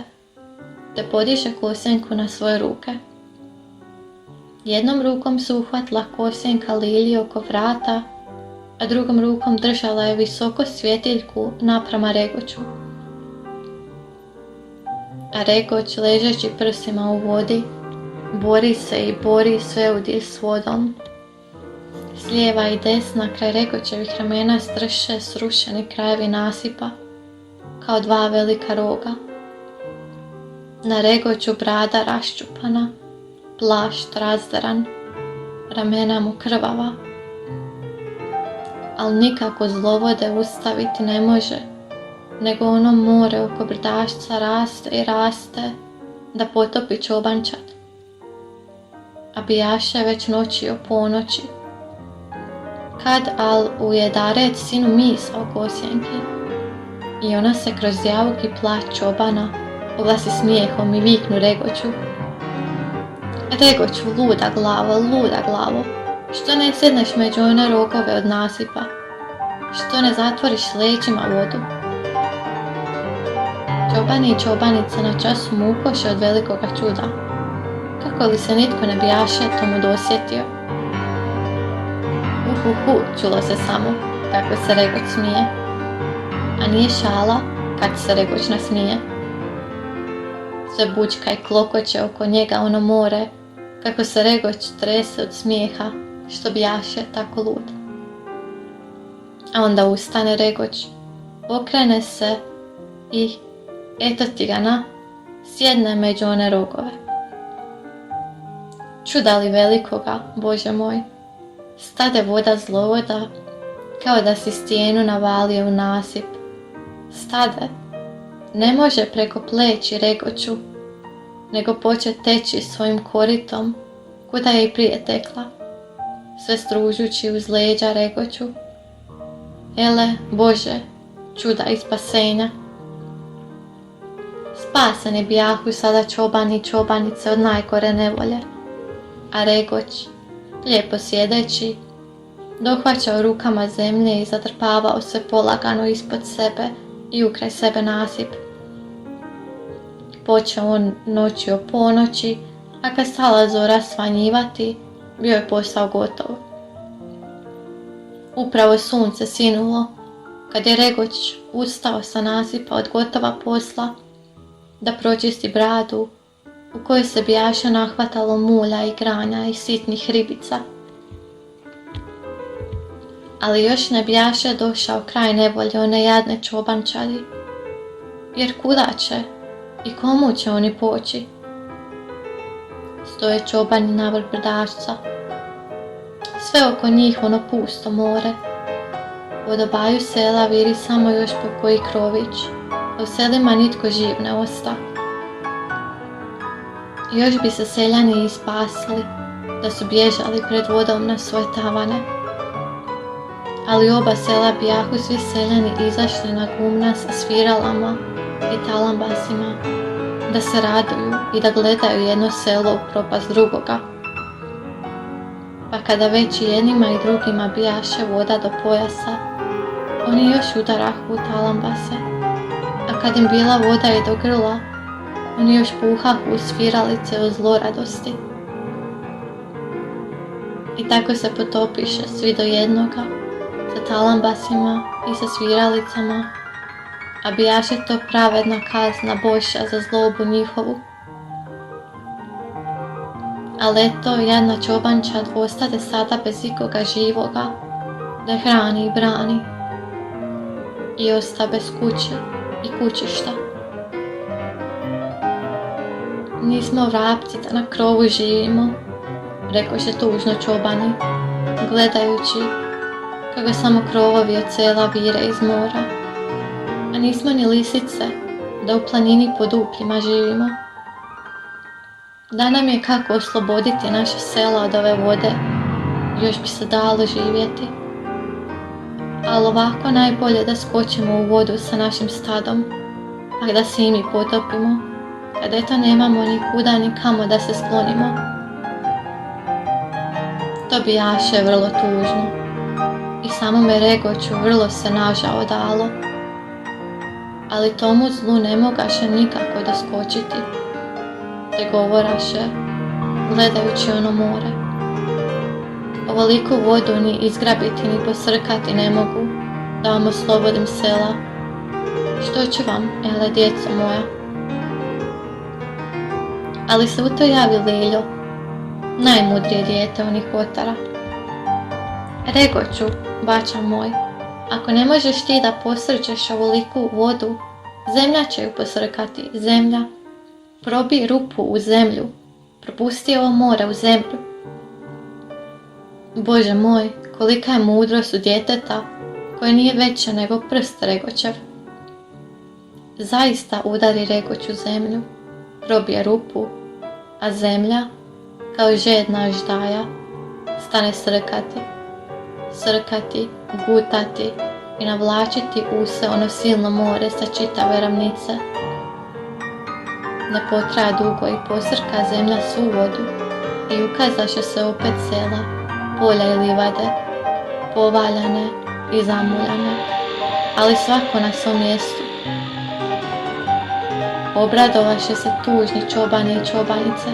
te podiže Kosjenku na svoje ruke. Jednom rukom se uhvatila Kosjenka Lilji oko vrata, a drugom rukom držala je visoko svjetiljku naprama Regoću. A Regoć, ležeći prsima u vodi, bori se i bori sve udilj s vodom. S lijeva i desna kraj Regoćevih ramena strše srušeni krajevi nasipa, kao dva velika roga. Na Regoću brada raščupana, plašt razderan, ramena mu krvava. Al nikako zlovode ustaviti ne može, nego ono more oko brdašca raste i raste, da potopi čobančad. A bijaše već noći o ponoći, kad al ujedaret sinu misao Kosjenki, i ona se kroz javuk i plać čobana oglasi smijehom i viknu Regoću. Regoću, luda glavo, što ne sedneš među one rogove od nasipa? Što ne zatvoriš leđima vodu? Čobani i čobanice na času mukoše od velikoga čuda, kako li se nitko ne bijaše tomu dosjetio. Čulo se samo, kako se Regoć smije, a nije šala kad se Regoć nasmije. Sve bučka i klokoće oko njega ono more, kako se Regoć trese od smijeha, što bijaše tako lud. A onda ustane Regoć, okrene se i eto ti ga na, sjedne među one rogove. Čuda li velikoga, Bože moj, stade voda zlovoda, kao da si stijenu navalio u nasip. Stade, ne može preko pleći regoću, nego poče teći svojim koritom, kuda je i prije tekla, sve stružući uz leđa regoću. Ele, Bože, čuda i spasenja. Spaseni bijahu sada čobani i čobanice od najgore nevolje, a regoć, lijepo sjedeći, dohvaćao rukama zemlje i zatrpavao se polagano ispod sebe i ukraj sebe nasip. Počeo on noći o ponoći, a kad stala zora svanjivati, bio je posao gotov. Upravo sunce sinulo, kad je regoć ustao sa nasipa od gotova posla, da pročisti bradu, u kojoj se bijaše nahvatalo mulja i granja i sitnih ribica. Ali još ne bijaše došao kraj nevolje one jadne čobančadi, jer kuda će i komu će oni poći? Stoje čobani na vrh brdašca, sve oko njih ono pusto more, od obaju sela viri samo još po koji krović, a u selima nitko živ ne osta. Još bi se seljani i spasili, da su bježali pred vodom na svoje tavane. Ali oba sela bijahu svi seljani izašli na gumna sa sviralama i talambasima, da se raduju i da gledaju jedno selo u propast drugoga. Pa kada već i jednima i drugima bijaše voda do pojasa, oni još udarahu u talambase, a kad im bila voda i do grla, oni još puhahu u sviralice od zloradosti. I tako se potopiše svi do jednoga, sa talambasima i sa sviralicama, a bijaše to pravedna kazna Božja za zlobu njihovu. Ali eto, jedna čobančad ostade sada bez ikoga živoga, da hrani i brani, i osta bez kuće i kućišta. Nismo vrapci da na krovu živimo, rekoše tužno čobani, gledajući kako samo krovovi od sela vire iz mora, a nismo ni lisice da u planini pod upljima živimo. Da nam je kako osloboditi naše sela od ove vode, još bi se dalo živjeti. Ali ovako najbolje da skočimo u vodu sa našim stadom, pa da se i mi potopimo, kad eto nemamo ni kuda ni kamo da se sklonimo. To bijaše vrlo tužno i samome regoću vrlo se nažao dalo, ali tomu zlu ne mogaše nikako doskočiti, te govoraše, gledajući ono more. Ovoliku vodu ni izgrabiti ni posrkati ne mogu, da vam oslobodim sela. Što ću vam, ele, djeco moja? Ali se u to javi Liljo, najmudrije dijete onih kotara. Regoću, bača moj, ako ne možeš ti da posrčeš ovoliku vodu, zemlja će ju posrkati, zemlja. Probij rupu u zemlju, propusti ovo more u zemlju. Bože moj, kolika je mudrost u djeteta koje nije veće nego prst regoćev. Zaista udari regoć u zemlju, probije rupu, a zemlja, kao žedna aždaja, stane srkati, gutati i navlačiti u se ono silno more sa čitave ravnice. Ne potraja dugo i posrka zemlja svu vodu i ukazaše se opet sela, polja i livade, povaljane i zamuljane, ali svako na svom mjestu. Obradovaše se tužni čobani i čobanice,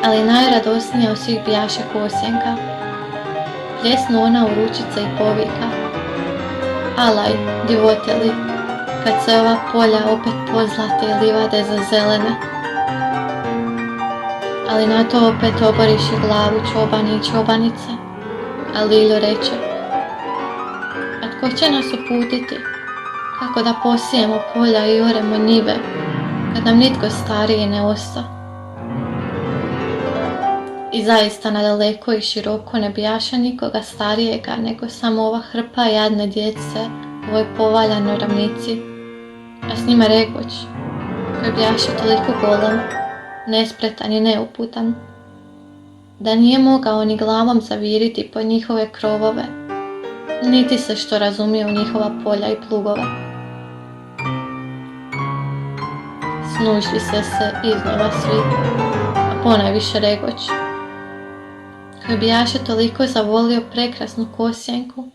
ali najradosnija od svih bijaše Kosjenka. Pljesnu ona u ručice i povika: alaj, divoteli, kad se ova polja opet pozlate i livade zazelene. Ali na to opet oboriše glavu čobani i čobanice, a Liljo reče: a tko će nas uputiti? kako da posijemo polja i oremo njive, kad nam nitko stariji ne osta. I zaista nadaleko i široko ne bijaše nikoga starijega, nego samo ova hrpa jadne djece u ovoj povaljanoj ravnici, a s njima Regoć, koji bijaše toliko golem, nespretan i neuputan, da nije mogao ni glavom zaviriti po njihove krovove, niti se što razumije u njihova polja i plugove. Snužili se iznova svi, a ponajviše Regoć, koji bijaše toliko zavolio prekrasnu Kosjenku,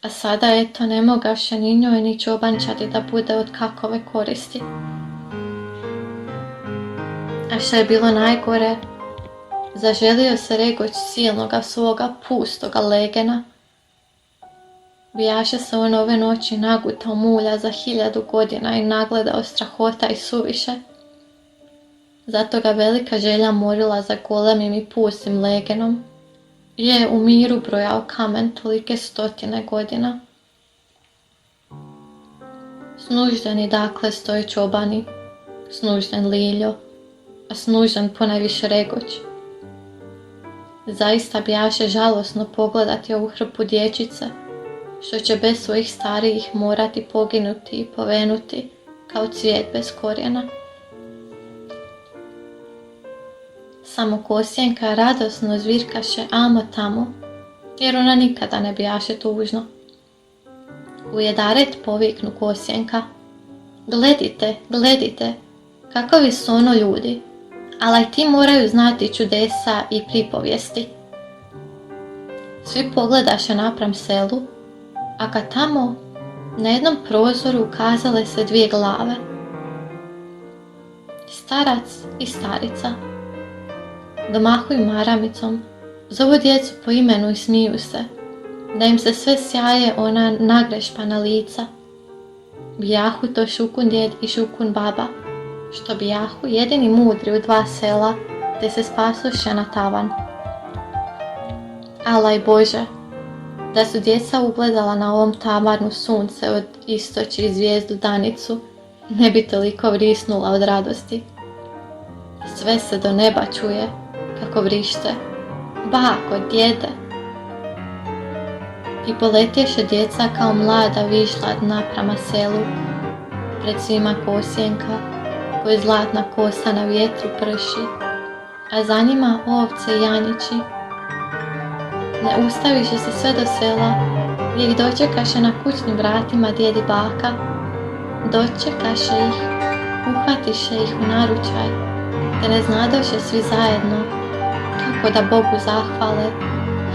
a sada eto ne mogavše ni njoj ni čobančadi da bude od kakove koristi. A što je bilo najgore, zaželio se Regoć silnoga svoga pustoga legena. Bijaše se on ove noći nagutao mulja za 1000 godina i nagledao strahota i suviše. Zato ga velika želja morila za golemim i pustim legenom, je u miru brojao kamen tolike 100 godina. Snuždeni dakle stoji čobani, snužden Liljo, a snužden ponajviše Regoć. Zaista bijaše žalosno pogledati ovu hrpu dječice, što će bez svojih starijih morati poginuti i povenuti kao cvijet bez korijena. Samo Kosjenka radosno zvirkaše amo tamo, jer ona nikada ne bijaše tužno. U jedaret poviknu Kosjenka: "Gledite, gledite, kakovi su ono ljudi, ali ti moraju znati čudesa i pripovijesti." Svi pogledaše napram selu, a kad tamo na jednom prozoru ukazale se 2 glave. Starac i starica. Domahuju maramicom, zovu djecu po imenu i smiju se, da im se sve sjaje ona nagrešpana lica. Bijahu to Šukun djed i Šukun baba, što bijahu jedini mudri u 2 sela, te se spasoše na tavan. Alaj Bože, da su djeca ugledala na ovom tavanu sunce od istoči i zvijezdu Danicu, ne bi toliko vrisnula od radosti. Sve se do neba čuje, kako vrište: "Bako, djede!" I poletješe djeca kao mlada višla naprama selu, pred svima Kosjenka, koji zlatna kosa na vjetru prši, a za njima ovce i janjići. Ne ustaviše se sve do sela, gdje ih dočekaše na kućnim vratima djed i baka. Dočekaše ih, uhvatiše ih u naručaj, te ne znadoše svi zajedno kako da Bogu zahvale,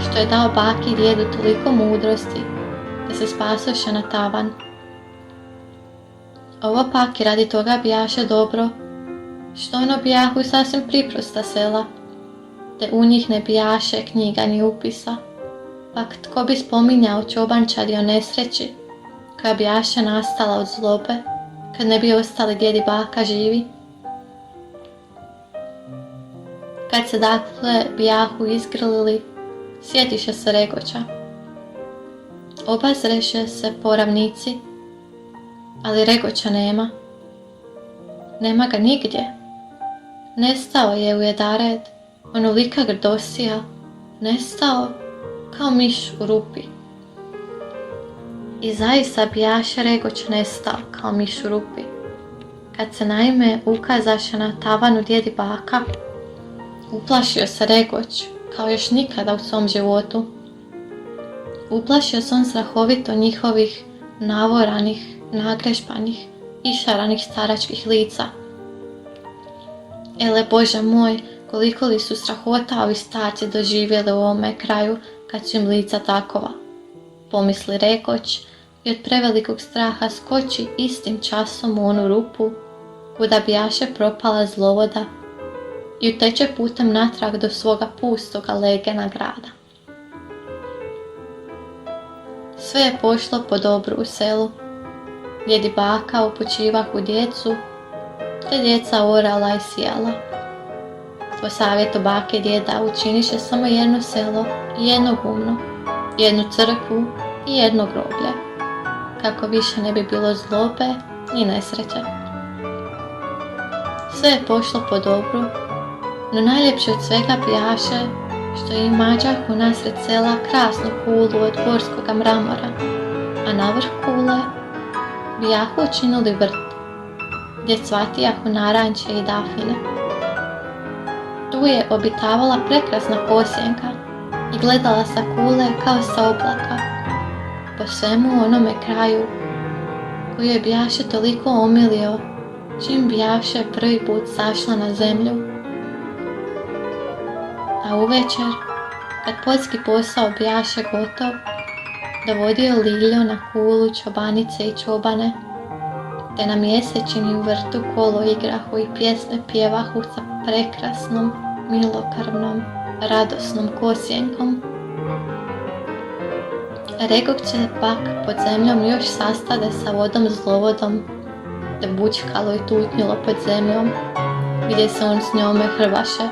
što je dao baki i djedu toliko mudrosti, da se spasoše na tavan. Ovo pak i radi toga bijaše dobro, što ono bijahu sasvim priprosta sela, te u njih ne bijaše knjiga ni upisa, pak tko bi spominjao čobančadi o nesreći, koja bijaše nastala od zlobe, kad ne bi ostali djed i baka živi. Kad se dakle bijahu izgrlili, sjetiše se Regoća. Obazreše se po ravnici, ali Regoća nema. Nema ga nigdje. Nestao je u jedared, onolika grdosija, nestao kao miš u rupi. I zaista bijaše Regoć nestao kao miš u rupi, kad se naime ukazaše na tavanu djed i baka. Uplašio se Regoć kao još nikada u svom životu. Uplašio se on strahovito njihovih navoranih, nagrešpanih, išaranih staračkih lica. Ele Bože moj, koliko li su strahota ovi starci doživjeli u ovome kraju kad su im lica takova, pomisli Regoć i od prevelikog straha skoči istim časom u onu rupu kuda bijaše propala zlovoda i uteče putem natrag do svoga pustoga legena grada. Sve je pošlo po dobru u selu. Djed i baka upućivahu djecu, te djeca orala i sijala. Po savjetu bake i djeda učiniše samo jedno selo i jedno gumno, jednu crkvu i jedno groblje. kako više ne bi bilo zlobe ni nesreće. Sve je pošlo po dobru, no najljepše od svega bijaše što je mađahu nasred sela krasnu kulu od gorskog mramora, a na vrh kule bijahu učinili vrt, gdje cvatijahu naranče i dafine. Tu je obitavala prekrasna kosjenka i gledala sa kule kao sa oblaka, po svemu onome kraju koji je bijaše toliko omilio čim bijaše prvi put sašla na zemlju. A uvečer, kad poljski posao bijaše gotov, dovodio Liljo na kulu čobanice i čobane, te na mjesečini u vrtu kolo igrahu i pjesme pjevahu sa prekrasnom, milokrvnom, radosnom kosjenkom. Regog će pak pod zemljom još sastade sa vodom zlovodom, da bučkalo i tutnjilo pod zemljom, gdje se on s njome hrvaše,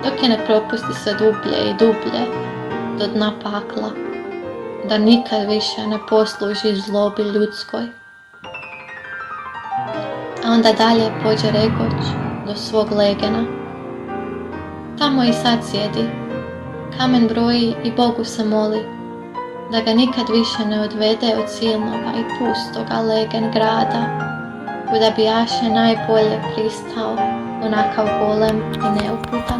dok je ne propusti sve dublje i dublje do dna pakla, da nikad više ne posluži zlobi ljudskoj. A onda dalje pođe Regoć do svog legena. Tamo i sad sjedi, kamen broji i Bogu se moli, da ga nikad više ne odvede od silnoga i pustoga legen grada, kuda bijaše najbolje pristao onakav golem i neuputan.